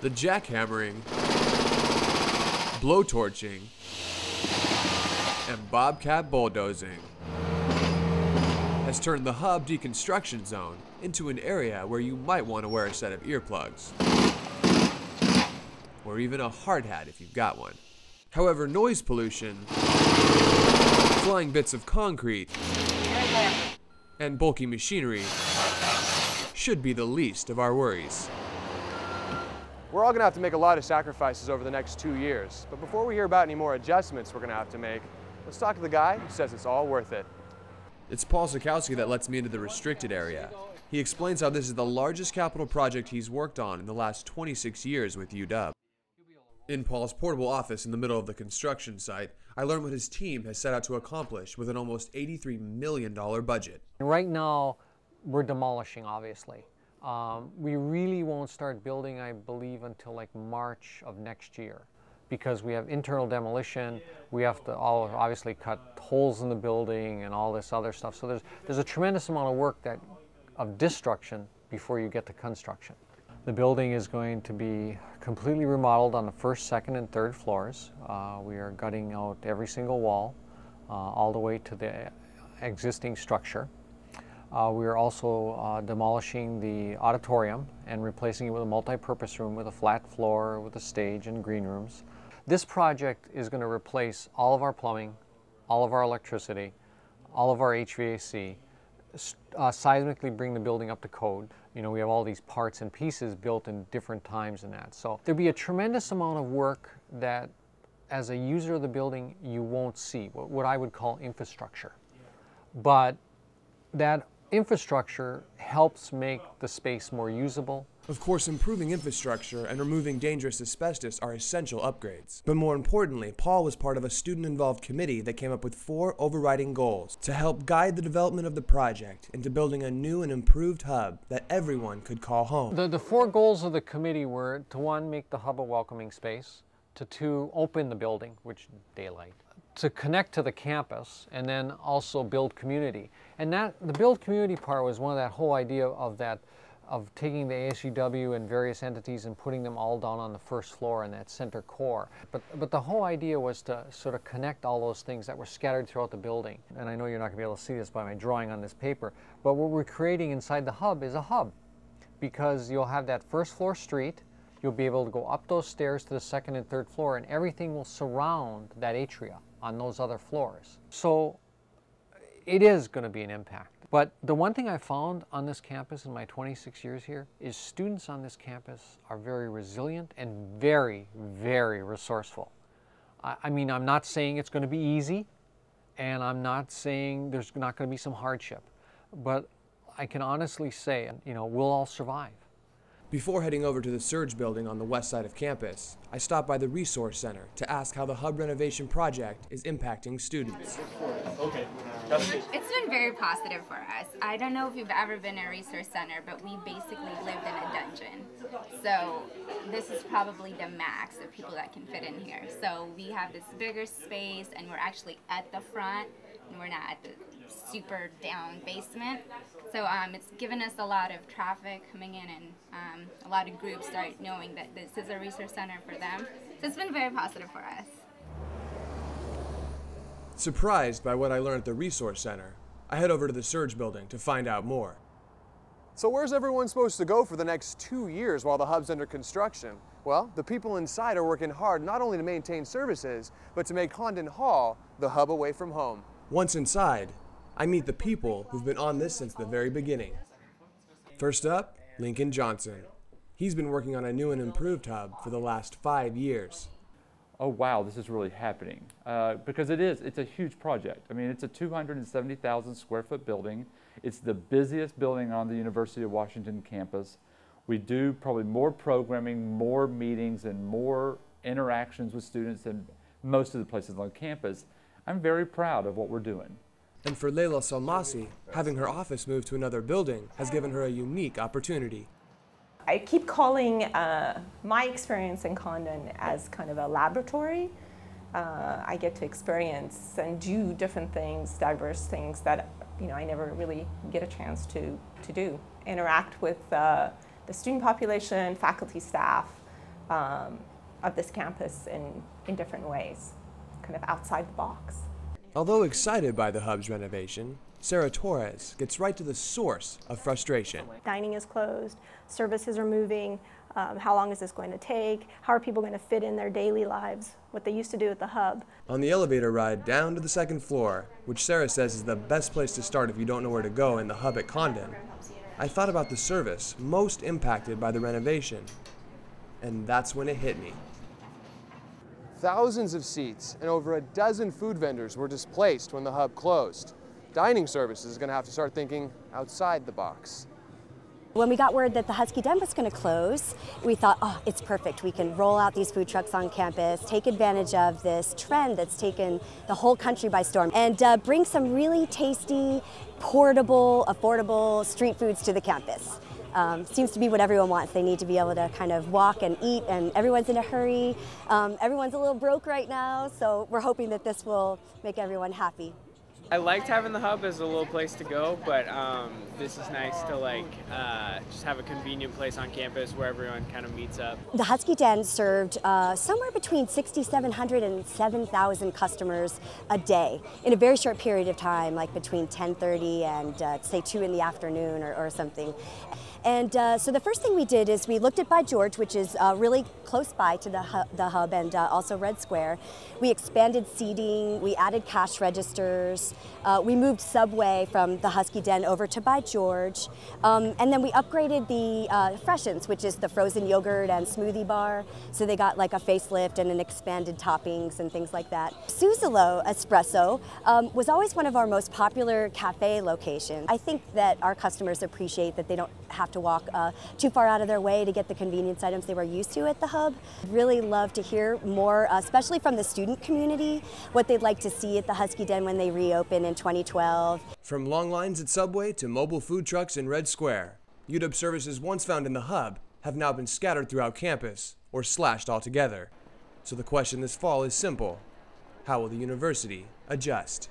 The jackhammering, blowtorching, and bobcat bulldozing has turned the hub deconstruction zone into an area where you might want to wear a set of earplugs, or even a hard hat if you've got one. However, noise pollution, flying bits of concrete, and bulky machinery should be the least of our worries. We're all going to have to make a lot of sacrifices over the next 2 years, but before we hear about any more adjustments we're going to have to make, let's talk to the guy who says it's all worth it. It's Paul Sikowski that lets me into the restricted area. He explains how this is the largest capital project he's worked on in the last 26 years with UW. In Paul's portable office in the middle of the construction site, I learned what his team has set out to accomplish with an almost $83 million budget. Right now, we're demolishing, obviously. We really won't start building, I believe, until like March of next year, because we have internal demolition. We have to obviously cut holes in the building and all this other stuff. So there's a tremendous amount of work of destruction before you get to construction. The building is going to be completely remodeled on the first, second, and third floors. We are gutting out every single wall, all the way to the existing structure. We are also demolishing the auditorium and replacing it with a multi-purpose room with a flat floor, with a stage and green rooms. This project is going to replace all of our plumbing, all of our electricity, all of our HVAC, seismically bring the building up to code. You know, we have all these parts and pieces built in different times and that. So there'll be a tremendous amount of work that, as a user of the building, you won't see, what I would call infrastructure. But that infrastructure helps make the space more usable. Of course, improving infrastructure and removing dangerous asbestos are essential upgrades. But more importantly, Paul was part of a student-involved committee that came up with 4 overriding goals to help guide the development of the project into building a new and improved hub that everyone could call home. The 4 goals of the committee were to 1, make the hub a welcoming space, to 2, open the building, which daylight, to connect to the campus, and then also build community. And the build community part was one of that whole idea of taking the ASUW and various entities and putting them all down on the first floor in that center core. But the whole idea was to sort of connect all those things that were scattered throughout the building. And I know you're not going to be able to see this by my drawing on this paper, but what we're creating inside the hub is a hub, because you'll have that first floor street, you'll be able to go up those stairs to the second and third floor, and everything will surround that atria on those other floors. So it is going to be an impact. But the one thing I found on this campus in my 26 years here is students on this campus are very resilient and very, very resourceful. I mean, I'm not saying it's going to be easy, and I'm not saying there's not going to be some hardship, but I can honestly say, you know, we'll all survive. Before heading over to the Surge building on the west side of campus, I stopped by the Resource Center to ask how the hub renovation project is impacting students. It's been very positive for us. I don't know if you've ever been in a resource center, but we basically lived in a dungeon. So this is probably the max of people that can fit in here. So we have this bigger space, and we're actually at the front, and we're not at the super down basement. So it's given us a lot of traffic coming in, and a lot of groups start knowing that this is a resource center for them. So it's been very positive for us. Surprised by what I learned at the Resource Center, I head over to the Surge building to find out more. So where's everyone supposed to go for the next 2 years while the hub's under construction? Well, the people inside are working hard not only to maintain services, but to make Condon Hall the hub away from home. Once inside, I meet the people who've been on this since the very beginning. First up, Lincoln Johnson. He's been working on a new and improved hub for the last 5 years. Oh wow, this is really happening. Because it's a huge project. I mean, it's a 270,000 square foot building. It's the busiest building on the University of Washington campus. We do probably more programming, more meetings, and more interactions with students than most of the places on campus. I'm very proud of what we're doing. And for Leila Salmasi, having her office moved to another building has given her a unique opportunity. I keep calling my experience in Condon as kind of a laboratory. I get to experience and do different things, diverse things that I never really get a chance to do. Interact with the student population, faculty, staff, of this campus in different ways, kind of outside the box. Although excited by the hub's renovation, Sarah Torres gets right to the source of frustration. Dining is closed, services are moving, how long is this going to take, how are people going to fit in their daily lives, what they used to do at the hub. On the elevator ride down to the second floor, which Sarah says is the best place to start if you don't know where to go in the hub at Condon, I thought about the service most impacted by the renovation, and that's when it hit me. Thousands of seats and over a dozen food vendors were displaced when the hub closed. Dining services is going to have to start thinking outside the box. When we got word that the Husky Den was going to close, we thought, oh, it's perfect. We can roll out these food trucks on campus, take advantage of this trend that's taken the whole country by storm, and bring some really tasty, portable, affordable street foods to the campus. Seems to be what everyone wants. They need to be able to kind of walk and eat, and everyone's in a hurry. Everyone's a little broke right now, so we're hoping that this will make everyone happy. I liked having the hub as a little place to go, but this is nice to just have a convenient place on campus where everyone kind of meets up. The Husky Den served somewhere between 6,700 and 7,000 customers a day in a very short period of time, like between 10:30 and say 2 in the afternoon or something. And so the first thing we did is we looked at By George, which is really close by to the hub and also Red Square. We expanded seating, we added cash registers, we moved Subway from the Husky Den over to By George, and then we upgraded the Freshens, which is the frozen yogurt and smoothie bar, so they got like a facelift and an expanded toppings and things like that. Suzzalo Espresso was always one of our most popular cafe locations. I think that our customers appreciate that they don't have to walk too far out of their way to get the convenience items they were used to at the hub. Really love to hear more, especially from the student community, what they'd like to see at the Husky Den when they reopen in 2012. From long lines at Subway to mobile food trucks in Red Square, UW services once found in the hub have now been scattered throughout campus or slashed altogether. So the question this fall is simple: how will the university adjust?